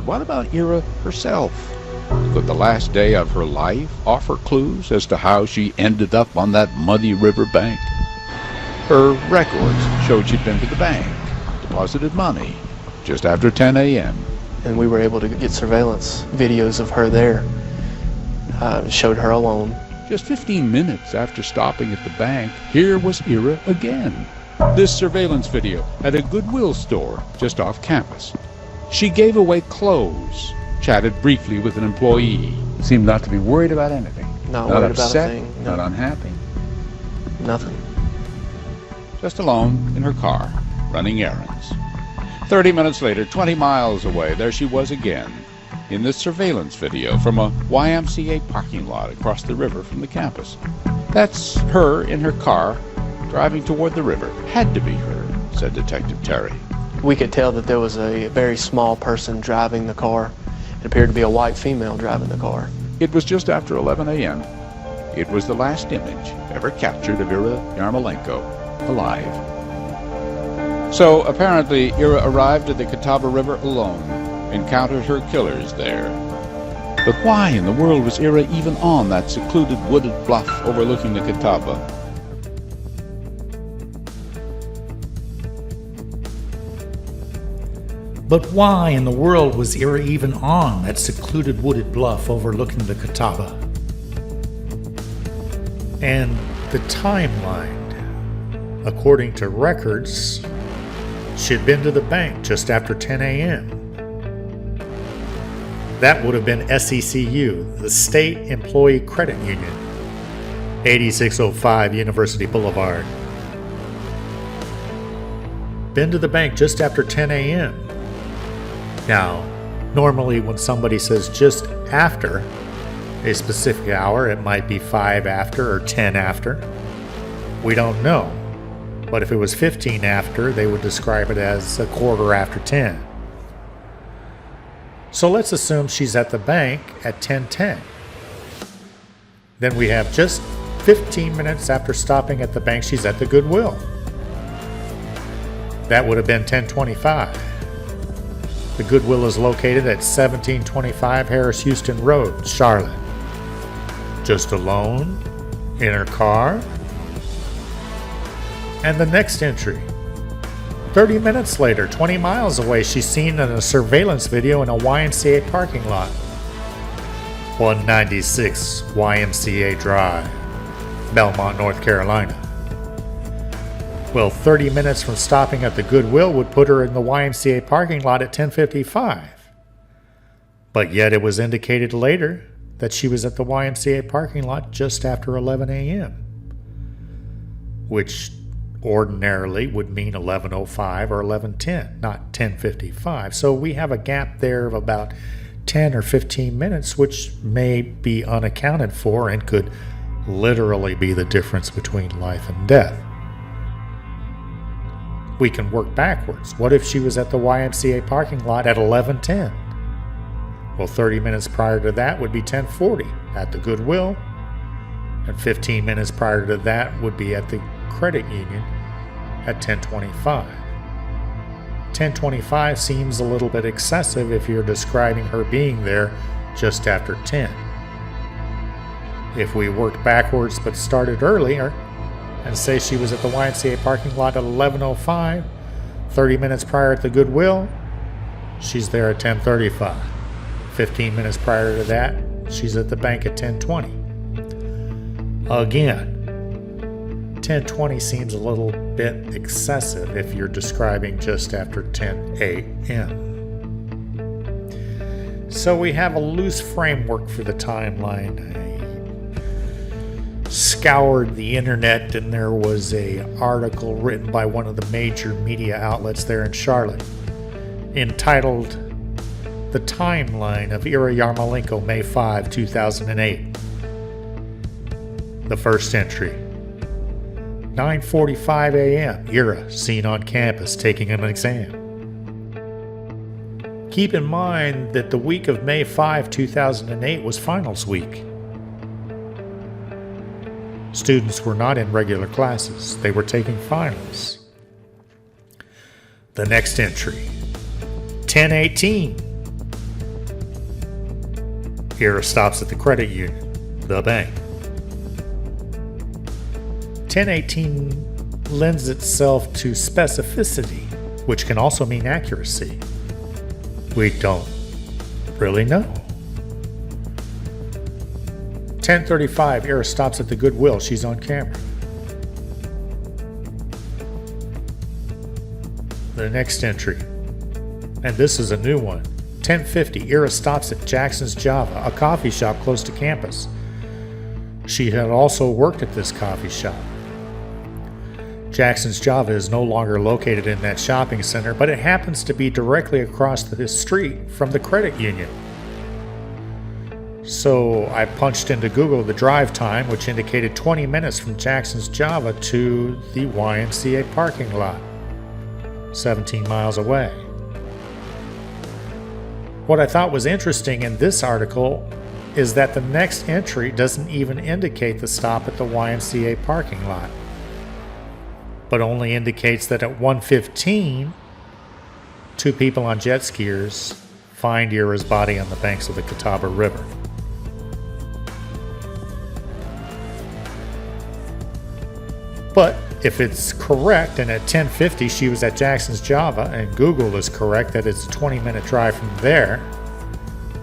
what about Ira herself? Could the last day of her life offer clues as to how she ended up on that muddy river bank? Her records showed she'd been to the bank, deposited money, just after 10 a.m. And we were able to get surveillance videos of her there. Showed her alone. Just 15 minutes after stopping at the bank, here was Ira again. This surveillance video at a Goodwill store just off campus. She gave away clothes, chatted briefly with an employee, seemed not to be worried about anything. Not worried upset, about a thing. No. not unhappy. Nothing. Just alone in her car, running errands. 30 minutes later, 20 miles away, there she was again, in this surveillance video from a YMCA parking lot across the river from the campus. That's her in her car, driving toward the river. Had to be her, said Detective Terry. We could tell that there was a very small person driving the car. It appeared to be a white female driving the car. It was just after 11 a.m. It was the last image ever captured of Ira Yarmolenko alive. So apparently Ira arrived at the Catawba River alone, encountered her killers there. But why in the world was Ira even on that secluded wooded bluff overlooking the Catawba? But why in the world was Ira even on that secluded wooded bluff overlooking the Catawba? And the timeline, according to records, she'd been to the bank just after 10 a.m. That would have been SECU, the State Employee Credit Union, 8605 University Boulevard. Been to the bank just after 10 a.m. Now, normally when somebody says just after a specific hour, it might be 5 after or 10 after. We don't know. But if it was 15 after, they would describe it as a quarter after 10. So let's assume she's at the bank at 10:10. Then we have just 15 minutes after stopping at the bank, she's at the Goodwill. That would have been 10:25. The Goodwill is located at 1725 Harris Houston Road, Charlotte. Just alone, in her car. And the next entry. 30 minutes later, 20 miles away, she's seen in a surveillance video in a YMCA parking lot. 196 YMCA Drive, Belmont, North Carolina. Well, 30 minutes from stopping at the Goodwill would put her in the YMCA parking lot at 10:55. But yet it was indicated later that she was at the YMCA parking lot just after 11 a.m., which ordinarily would mean 11:05 or 11:10, not 10:55. So we have a gap there of about 10 or 15 minutes, which may be unaccounted for and could literally be the difference between life and death. We can work backwards. What if she was at the YMCA parking lot at 11:10? Well, 30 minutes prior to that would be 10:40 at the Goodwill, and 15 minutes prior to that would be at the credit union at 10:25. 10:25 seems a little bit excessive if you're describing her being there just after 10. If we worked backwards but started earlier and say she was at the YMCA parking lot at 11:05, 30 minutes prior at the Goodwill, she's there at 10:35. 15 minutes prior to that, she's at the bank at 10:20. Again, 10:20 seems a little bit excessive if you're describing just after 10 a.m. So we have a loose framework for the timeline. I scoured the internet and there was an article written by one of the major media outlets there in Charlotte entitled "The Timeline of Ira Yarmolenko, May 5, 2008. The first entry. 9:45 a.m. Ira seen on campus taking an exam. Keep in mind that the week of May 5, 2008 was finals week. Students were not in regular classes. They were taking finals. The next entry. 10:18. Ira stops at the credit union, the bank. 1018 lends itself to specificity, which can also mean accuracy. We don't really know. 10:35, Ira stops at the Goodwill. She's on camera. The next entry, and this is a new one. 10:50, Ira stops at Jackson's Java, a coffee shop close to campus. She had also worked at this coffee shop. Jackson's Java is no longer located in that shopping center, but it happens to be directly across the street from the credit union. So I punched into Google the drive time, which indicated 20 minutes from Jackson's Java to the YMCA parking lot, 17 miles away. What I thought was interesting in this article is that the next entry doesn't even indicate the stop at the YMCA parking lot, but only indicates that at 1:15, two people on jet skiers find Ira's body on the banks of the Catawba River. But if it's correct, and at 10:50 she was at Jackson's Java, and Google is correct that it's a 20-minute drive from there,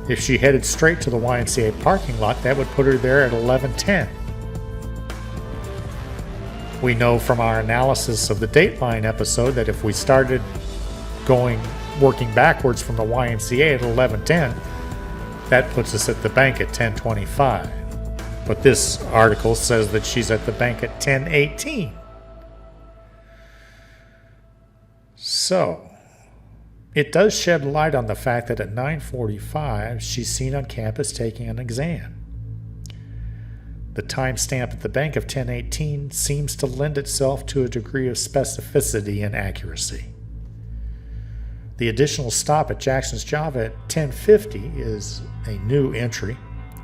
if she headed straight to the YMCA parking lot, that would put her there at 11:10. We know from our analysis of the Dateline episode that if we started working backwards from the YMCA at 11:10, that puts us at the bank at 10:25. But this article says that she's at the bank at 10:18. So, it does shed light on the fact that at 9:45, she's seen on campus taking an exam. The timestamp at the bank of 10:18 seems to lend itself to a degree of specificity and accuracy. The additional stop at Jackson's Java at 10:50 is a new entry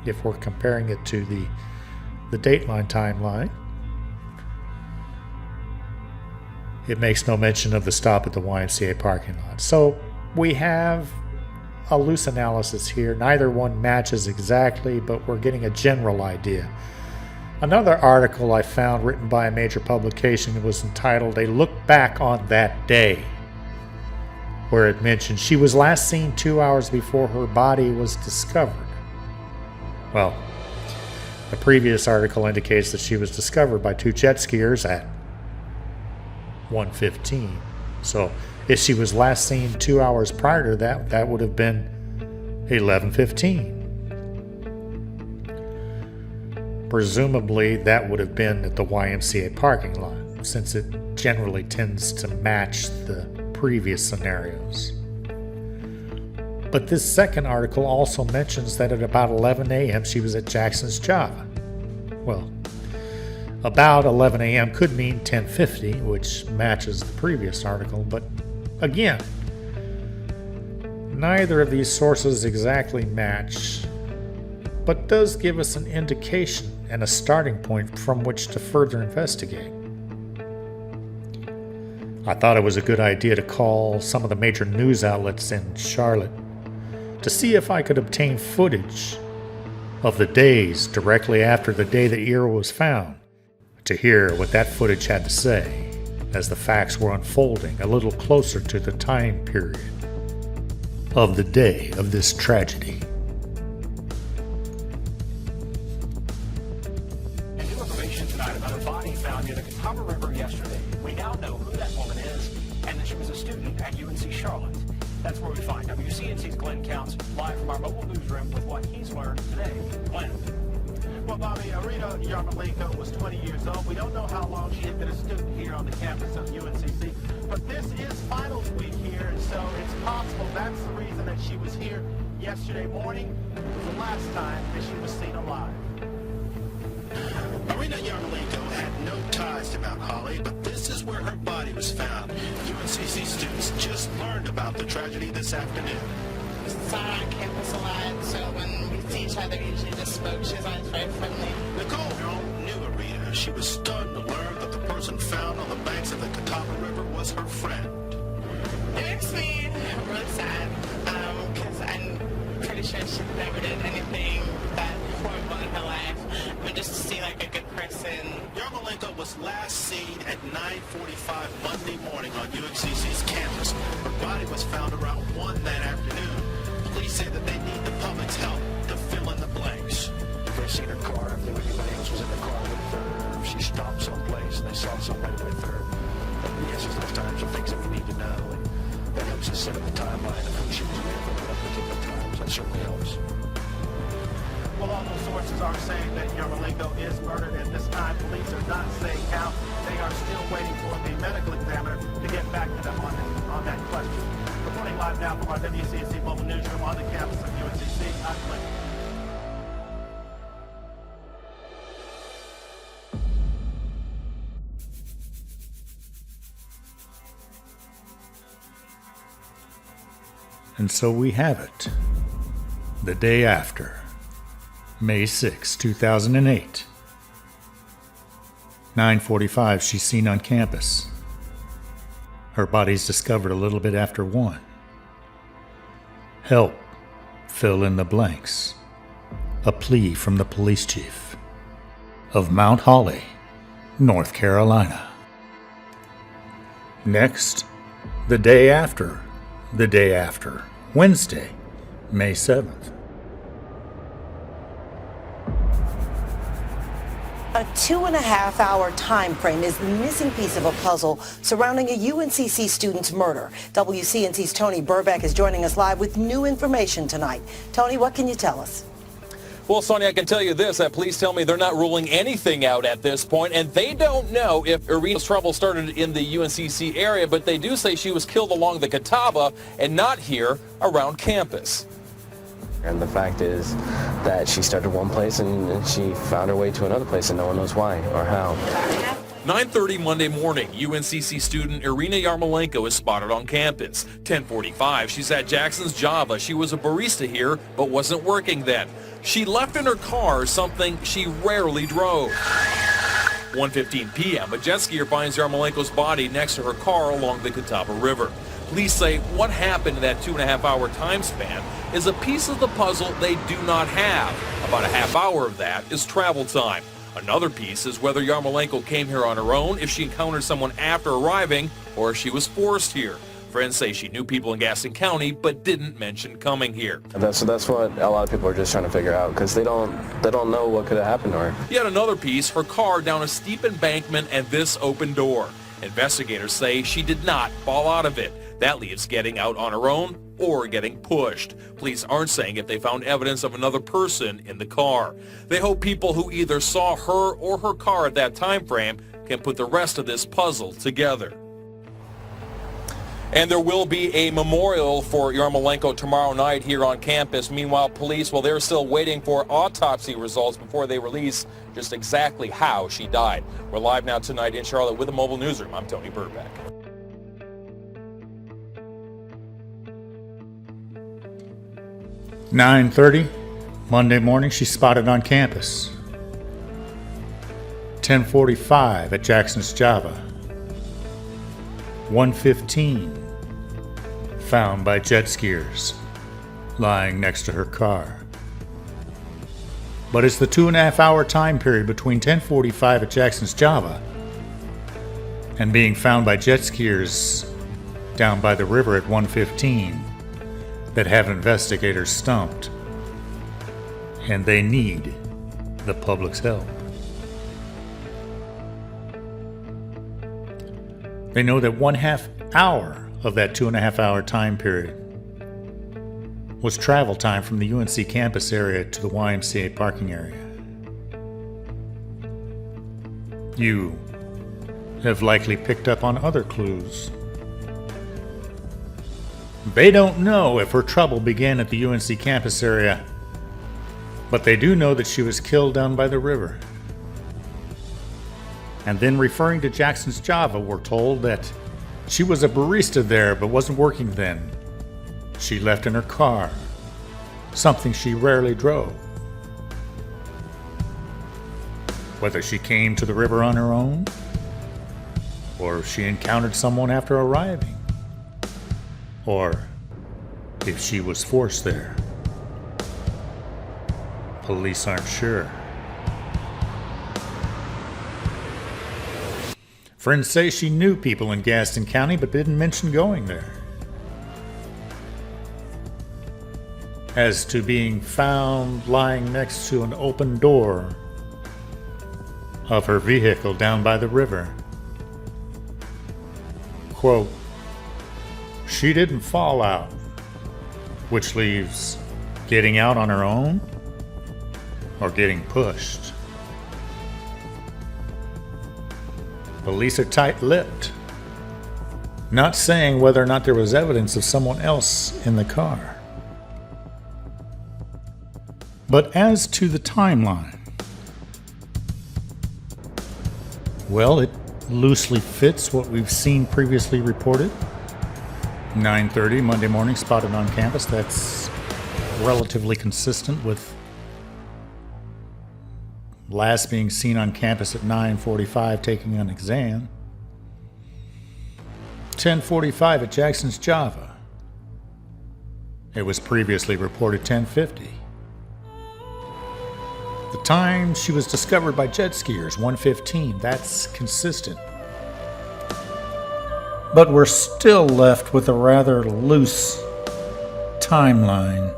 if we're comparing it to the Dateline timeline. It makes no mention of the stop at the YMCA parking lot. So we have a loose analysis here. Neither one matches exactly, but we're getting a general idea. Another article I found written by a major publication was entitled "A Look Back on That Day," where it mentioned she was last seen 2 hours before her body was discovered. Well, the previous article indicates that she was discovered by two jet skiers at 1:15. So if she was last seen 2 hours prior to that, that would have been 11:15. Presumably that would have been at the YMCA parking lot, since it generally tends to match the previous scenarios. But this second article also mentions that at about 11 a.m. she was at Jackson's Java. Well, about 11 a.m. could mean 10:50, which matches the previous article, but again, neither of these sources exactly match, but does give us an indication and a starting point from which to further investigate. I thought it was a good idea to call some of the major news outlets in Charlotte to see if I could obtain footage of the days directly after the day that Ira was found, to hear what that footage had to say as the facts were unfolding a little closer to the time period of the day of this tragedy. And new information tonight about a body found near the Catawba River yesterday. We now know who that woman is and that she was a student at UNC Charlotte. That's where we find WCNC's Glenn Counts live from our mobile newsroom with what he's learned today. Glenn. Well, Bobby, Rita Yarmolenko was 20 years old. We don't know how long she had been a student here on the campus of UNCC, but this is finals week here, and so it's possible that's the reason that she was here yesterday morning. It was the last time that she was seen alive. Marina Yarmolenko had no ties to Mount Holly, but this is where her body was found. UNCC students just learned about the tragedy this afternoon. Saw her on campus a lot, so when we see each other, we usually just spoke. She was always very friendly. Nicole knew Arita. She was stunned to learn that the person found on the banks of the Catawba River was her friend. It makes me really sad, because I'm pretty sure she never did anything just to see like a good person. Yarmolenko was last seen at 9:45 Monday morning on UNCC's campus. Her body was found around 1 that afternoon. Police say that they need the public's help to fill in the blanks. If they seen her car, if anybody else was in the car with her, if she stopped someplace and they saw somebody with her, the answers those times are things that we need to know, and that helps us set up the timeline of who she was with at that particular time. That certainly helps. Well, all those sources are saying that Yarmolenko is murdered. At this time, police are not saying how. They are still waiting for the medical examiner to get back to them on that question. Reporting live now from our WCNC mobile newsroom on the campus of UNCC, I'm Clint. And so we have it. The day after, May 6, 2008. 9:45, she's seen on campus. Her body's discovered a little bit after 1. Help, fill in the blanks. A plea from the police chief of Mount Holly, North Carolina. Next, the day after, Wednesday, May 7th. A 2.5-hour time frame is the missing piece of a puzzle surrounding a UNCC student's murder. WCNC's Tony Burbeck is joining us live with new information tonight. Tony, what can you tell us? Well, Sonia, I can tell you this, that police tell me they're not ruling anything out at this point, and they don't know if Irina's trouble started in the UNCC area, but they do say she was killed along the Catawba and not here around campus. And the fact is that she started one place and she found her way to another place and no one knows why or how. 9:30 Monday morning, UNCC student Irina Yarmolenko is spotted on campus. 10:45, she's at Jackson's Java. She was a barista here, but wasn't working then. She left in her car something she rarely drove. 1:15 p.m., a jet skier finds Yarmolenko's body next to her car along the Catawba River. Police say what happened in that 2.5-hour time span is a piece of the puzzle they do not have. About a half hour of that is travel time. Another piece is whether Yarmolenko came here on her own, if she encountered someone after arriving, or if she was forced here. Friends say she knew people in Gaston County, but didn't mention coming here. So that's what a lot of people are just trying to figure out, because they don't know what could have happened to her. Yet another piece, her car down a steep embankment and this open door. Investigators say she did not fall out of it. That leaves getting out on her own or getting pushed. Police aren't saying if they found evidence of another person in the car. They hope people who either saw her or her car at that time frame can put the rest of this puzzle together. And there will be a memorial for Yarmolenko tomorrow night here on campus. Meanwhile, police, well, they're still waiting for autopsy results before they release just exactly how she died. We're live now tonight in Charlotte with the Mobile Newsroom. I'm Tony Burbeck. "9:30, Monday morning, she's spotted on campus. 10:45 at Jackson's Java. 1:15, found by jet skiers, lying next to her car. But it's the 2.5-hour time period between 10:45 at Jackson's Java and being found by jet skiers down by the river at 1:15 that have investigators stumped, and they need the public's help. They know that 1/2 hour of that 2.5-hour time period was travel time from the UNC campus area to the YMCA parking area. You have likely picked up on other clues. They don't know if her trouble began at the UNC campus area, but they do know that she was killed down by the river. And then, referring to Jackson's Java, we're told that she was a barista there but wasn't working then. She left in her car, something she rarely drove. Whether she came to the river on her own, or if she encountered someone after arriving, or if she was forced there. Police aren't sure. Friends say she knew people in Gaston County but didn't mention going there. As to being found lying next to an open door of her vehicle down by the river. Quote, she didn't fall out, which leaves getting out on her own or getting pushed. Police are tight-lipped, not saying whether or not there was evidence of someone else in the car. But as to the timeline, well, it loosely fits what we've seen previously reported. 9:30 Monday morning, spotted on campus. That's relatively consistent with last being seen on campus at 9:45 taking an exam. 10:45 at Jackson's Java. It was previously reported 10:50. The time she was discovered by jet skiers, 1:15. That's consistent. But we're still left with a rather loose timeline.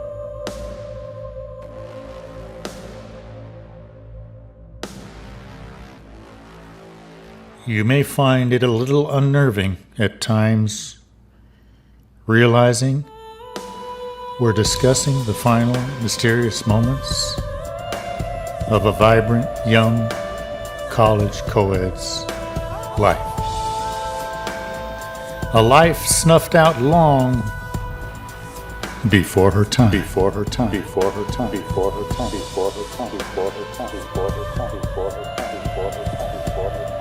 You may find it a little unnerving at times, realizing we're discussing the final mysterious moments of a vibrant, young, college co-ed's life. A life snuffed out long before her time. Before her time. Before her time. Before her time. Before her time. Before her time. Before her time. Before her time. Before her time. Before her time.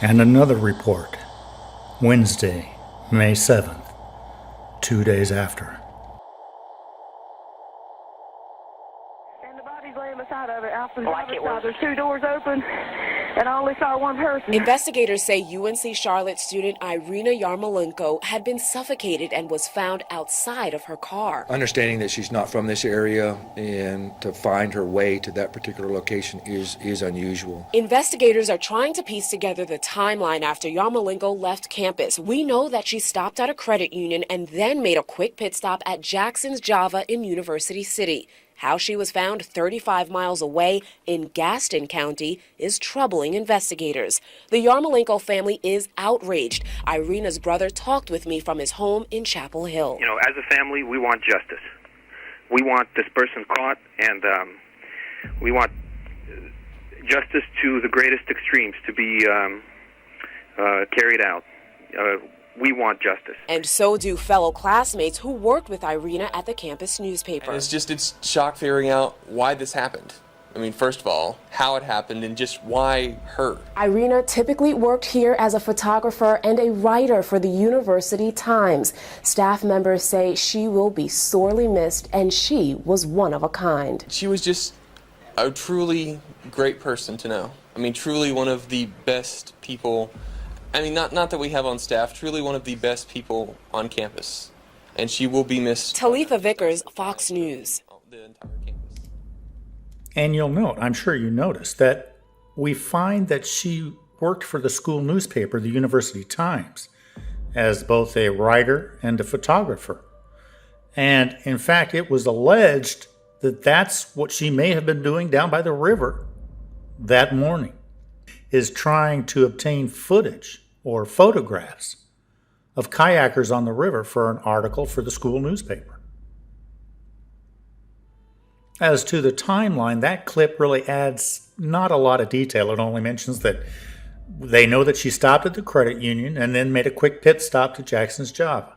And another report, Wednesday, May 7th, 2 days after. And the body's laying beside of it. Out the other side, there's 2 doors open, and I only saw one person. Investigators say UNC Charlotte student Irina Yarmolenko had been suffocated and was found outside of her car. Understanding that she's not from this area and to find her way to that particular location is unusual. Investigators are trying to piece together the timeline after Yarmolenko left campus. We know that she stopped at a credit union and then made a quick pit stop at Jackson's Java in University City. How she was found 35 miles away in Gaston County is troubling investigators. The Yarmolenko family is outraged. Irina's brother talked with me from his home in Chapel Hill. You know, as a family, we want justice. We want this person caught, and we want justice to the greatest extremes to be carried out. We want justice. And so do fellow classmates who worked with Irina at the campus newspaper. And it's shock figuring out why this happened. I mean, first of all, how it happened and just why her. Irina typically worked here as a photographer and a writer for the University Times. Staff members say she will be sorely missed, and she was one of a kind. She was just a truly great person to know. I mean, truly one of the best people. I mean, not that we have on staff, truly one of the best people on campus. And she will be missed. Talitha Vickers, Fox News. The entire campus. And you'll note, I'm sure you noticed, that we find that she worked for the school newspaper, the University Times, as both a writer and a photographer. And in fact, it was alleged that that's what she may have been doing down by the river that morning, is trying to obtain footage or photographs of kayakers on the river for an article for the school newspaper. As to the timeline, that clip really adds not a lot of detail. It only mentions that They know that she stopped at the credit union and then made a quick pit stop to Jackson's Java.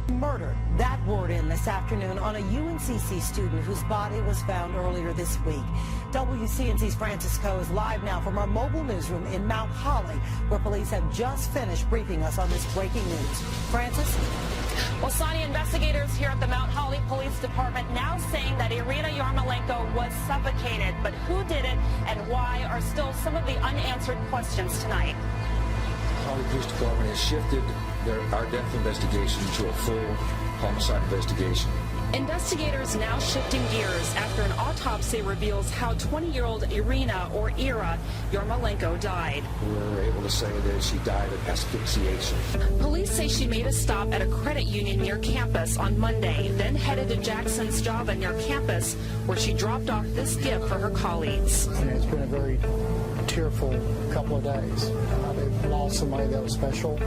Murder. That word in this afternoon on a UNCC student whose body was found earlier this week. WCNC's Francis Coe is live now from our mobile newsroom in Mount Holly, where police have just finished briefing us on this breaking news. Francis? Well, Sonia, investigators here at the Mount Holly Police Department now saying that Irina Yarmolenko was suffocated, but who did it and why are still some of the unanswered questions tonight. Holly Police Department has shifted our death investigation to a full homicide investigation. Investigators now shifting gears after an autopsy reveals how 20-year-old Irina, or Ira, Yarmolenko died. We were able to say that she died of asphyxiation. Police say she made a stop at a credit union near campus on Monday, then headed to Jackson's Java near campus, where she dropped off this gift for her colleagues. And it's been a very tearful couple of days. They've lost somebody that was special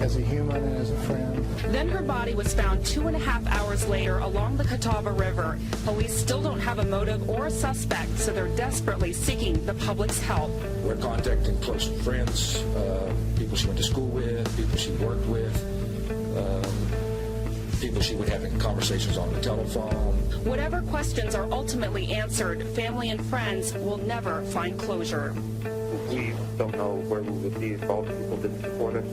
as a human and as a friend. Then her body was found 2.5 hours later along the Catawba River. Police still don't have a motive or a suspect, so they're desperately seeking the public's help. We're contacting close friends, people she went to school with, people she worked with, people she would have conversations on the telephone. Whatever questions are ultimately answered, family and friends will never find closure. We don't know where we would be if all the people didn't support us.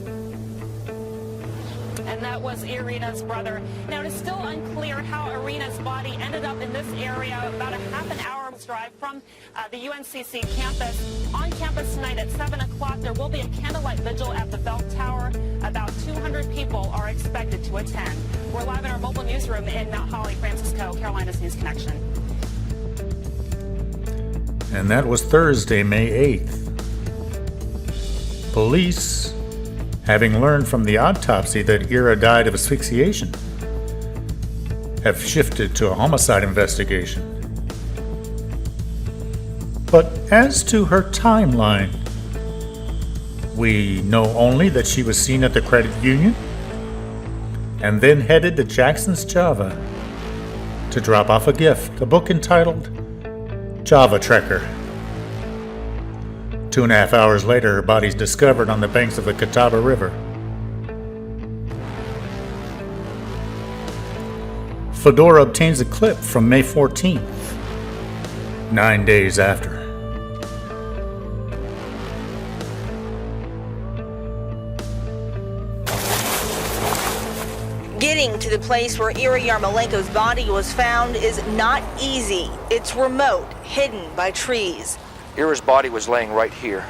And that was Irina's brother. Now, it is still unclear how Irina's body ended up in this area about a half an hour's drive from the UNCC campus. On campus tonight at 7 o'clock, there will be a candlelight vigil at the Bell Tower. About 200 people are expected to attend. We're live in our mobile newsroom in Mount Holly. Francis Coe, Carolina's News Connection. And that was Thursday, May 8th. Police, having learned from the autopsy that Ira died of asphyxiation, have shifted to a homicide investigation. But as to her timeline, we know only that she was seen at the credit union and then headed to Jackson's Java to drop off a gift, a book entitled Java Trekker. 2.5 hours later, her body's discovered on the banks of the Catawba River. Fedora obtains a clip from May 14th, 9 days after. Getting to the place where Ira Yarmolenko's body was found is not easy. It's remote, hidden by trees. Ira's body was laying right here.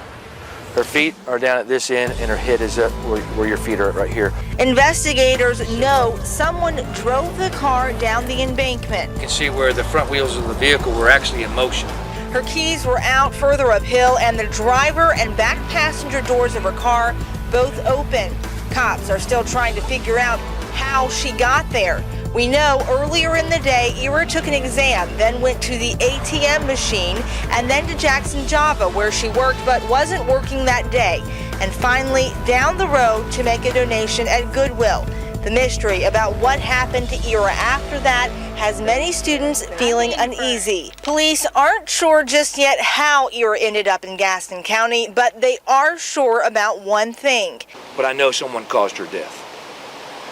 Her feet are down at this end, and her head is up where your feet are, right here. Investigators know someone drove the car down the embankment. You can see where the front wheels of the vehicle were actually in motion. Her keys were out further uphill, and the driver and back passenger doors of her car both open. Cops are still trying to figure out how she got there. We know earlier in the day, Ira took an exam, then went to the ATM machine, and then to Jackson Java, where she worked but wasn't working that day, and finally down the road to make a donation at Goodwill. The mystery about what happened to Ira after that has many students feeling uneasy. Police aren't sure just yet how Ira ended up in Gaston County, but they are sure about one thing. But I know someone caused her death,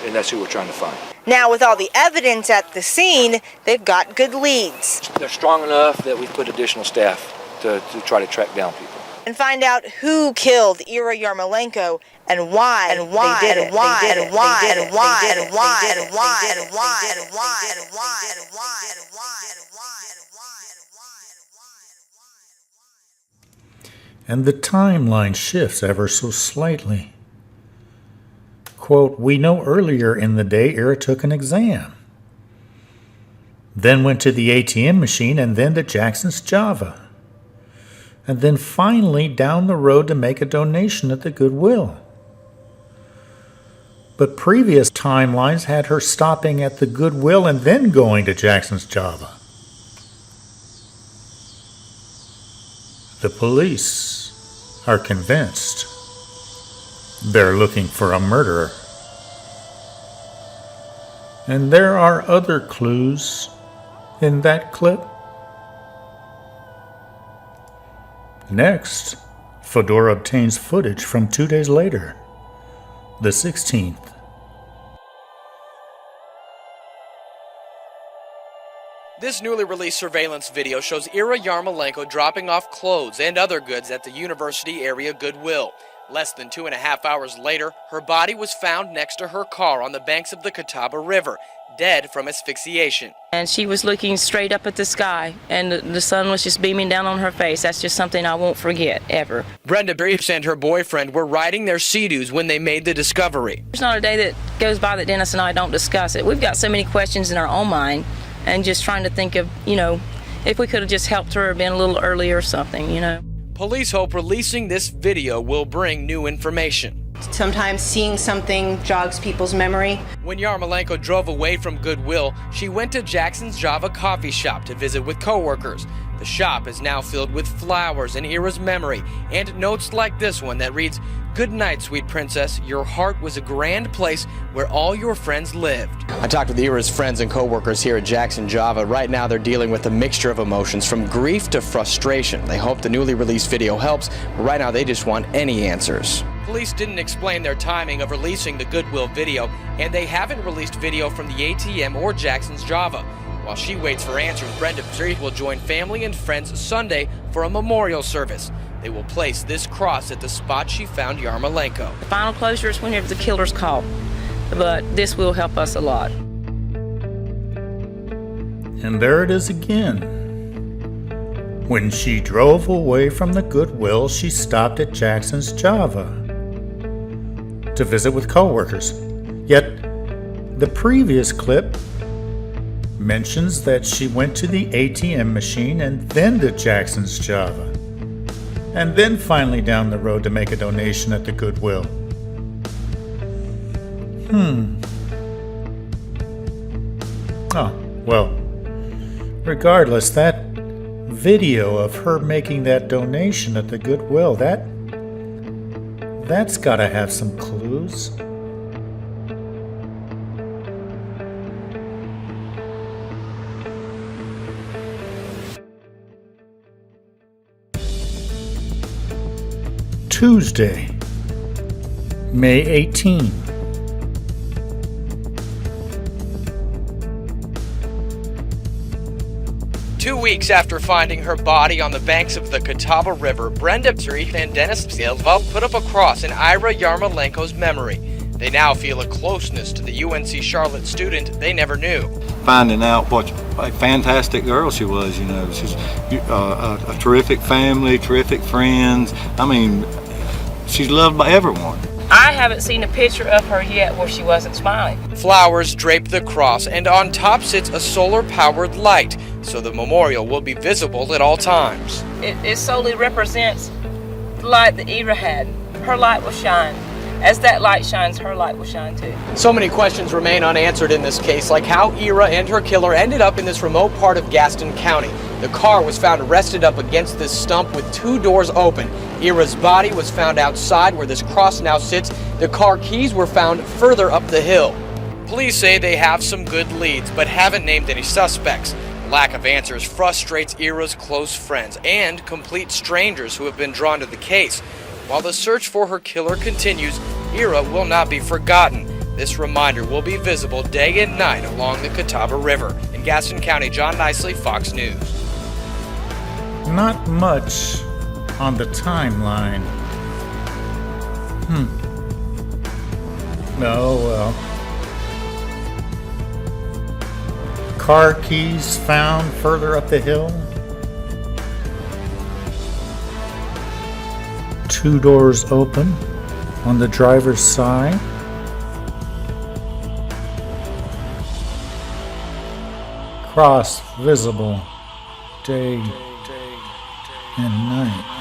and that's who we're trying to find. Now, with all the evidence at the scene, they've got good leads. They're strong enough that we've put additional staff to try to track down people. And find out who killed Ira Yarmolenko and why and why and why and why and why and why and why and why and why and why and why and why. And the timeline shifts ever so slightly. Quote, we know earlier in the day Ira took an exam, then went to the ATM machine and then to Jackson's Java. and then finally down the road to make a donation at the Goodwill. But previous timelines had her stopping at the Goodwill and then going to Jackson's Java. The police are convinced they're looking for a murderer. And there are other clues in that clip. Next, Fedora obtains footage from 2 days later, the 16th. This newly released surveillance video shows Ira Yarmolenko dropping off clothes and other goods at the University area Goodwill. Less than 2.5 hours later, her body was found next to her car on the banks of the Catawba River, dead from asphyxiation. And she was looking straight up at the sky, and the sun was just beaming down on her face. That's just something I won't forget, ever. Brenda Briefs and her boyfriend were riding their Sea-Doos when they made the discovery. There's not a day that goes by that Dennis and I don't discuss it. We've got so many questions in our own mind, and just trying to think of, if we could have just helped her or been a little earlier or something, Police hope releasing this video will bring new information. Sometimes seeing something jogs people's memory. When Yarmolenko drove away from Goodwill, she went to Jackson's Java coffee shop to visit with coworkers. The shop is now filled with flowers in Ira's memory and notes like this one that reads, "Good night, sweet princess. Your heart was a grand place where all your friends lived." I talked with Ira's friends and coworkers here at Jackson Java. Right now they're dealing with a mixture of emotions from grief to frustration. They hope the newly released video helps, but right now they just want any answers. Police didn't explain their timing of releasing the Goodwill video, and they haven't released video from the ATM or Jackson's Java. While she waits for answers, Brenda Briefs will join family and friends Sunday for a memorial service. They will place this cross at the spot she found Yarmolenko. The final closure is whenever the killer's caught, but this will help us a lot. And there it is again. When she drove away from the Goodwill, she stopped at Jackson's Java to visit with coworkers. Yet, the previous clip mentions that she went to the ATM machine and then to Jackson's Java, and then finally down the road to make a donation at the Goodwill. Oh, well, regardless, that video of her making that donation at the Goodwill, that's gotta have some clues. Tuesday, May 18. Two weeks after finding her body on the banks of the Catawba River, Brenda Briefs and Dennis Silva put up a cross in Ira Yarmolenko's memory. They now feel a closeness to the UNC Charlotte student they never knew. Finding out what a fantastic girl she was, she's a terrific family, terrific friends. I mean, she's loved by everyone. I haven't seen a picture of her yet where she wasn't smiling. Flowers drape the cross, and on top sits a solar-powered light, so the memorial will be visible at all times. It solely represents the light that Ira had. Her light will shine. As that light shines, her light will shine too. So many questions remain unanswered in this case, like how Ira and her killer ended up in this remote part of Gaston County. The car was found rested up against this stump with 2 doors open. Ira's body was found outside where this cross now sits. The car keys were found further up the hill. Police say they have some good leads, but haven't named any suspects. Lack of answers frustrates Ira's close friends and complete strangers who have been drawn to the case. While the search for her killer continues, Ira will not be forgotten. This reminder will be visible day and night along the Catawba River. In Gaston County, John Nicely, Fox News. Not much on the timeline. Oh, well. Car keys found further up the hill. 2 doors open on the driver's side. Cross visible day and night.